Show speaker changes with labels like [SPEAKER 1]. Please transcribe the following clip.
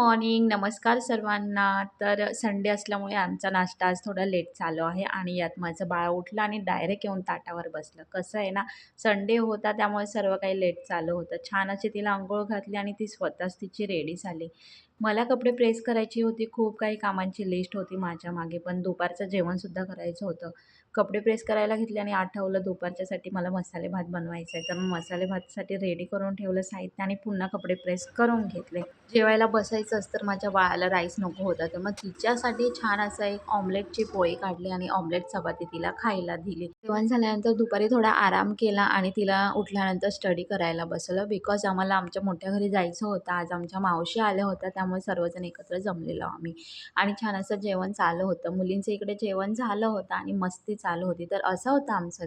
[SPEAKER 1] Morning. नमस्कार सर्वांना. तर संडे असल्यामुळे आमचा नाश्ता आज थोडा लेट चालू आहे आणि यात माझं बाळ उठलं आणि डायरेक्ट येऊन ताटावर बसलं. कसं आहे ना, संडे होता त्यामुळे सर्व काही लेट चालू होतं. छान अशी तिला अंघोळ घातली आणि ती स्वतःच तिची रेडी झाली. मला कपडे प्रेस करायची होती. खूप काही कामांची लिस्ट होती माझ्या मागे, पण दुपारचं जेवणसुद्धा करायचं होतं. कपडे प्रेस करायला घेतले आणि आठवलं दुपारच्यासाठी मला मसाले भात बनवायचा आहे. तर मग मसाले भातसाठी रेडी करून ठेवलं साहित्य आणि पुन्हा कपडे प्रेस करून घेतले. जेवायला बसायचंच तर माझ्या बाळाला राईस नको होता, तर मग तिच्यासाठी छान असा एक ऑमलेटची पोळी काढली आणि ऑमलेट चपाती तिला खायला दिली. जेवण झाल्यानंतर दुपारी थोडा आराम केला आणि तिला उठल्यानंतर स्टडी करायला बसवलं. बिकॉज आम्हाला आमच्या मोठ्या घरी जायचं होतं. आज आमच्या मावशी आल्या होत्या, त्यामुळे सर्वजण एकत्र जमलेलो आम्ही आणि छान असं जेवण चालू होतं. मुलींचं इकडे जेवण झालं होतं आणि मस्ती चालू होती. तर असं होतं आमचं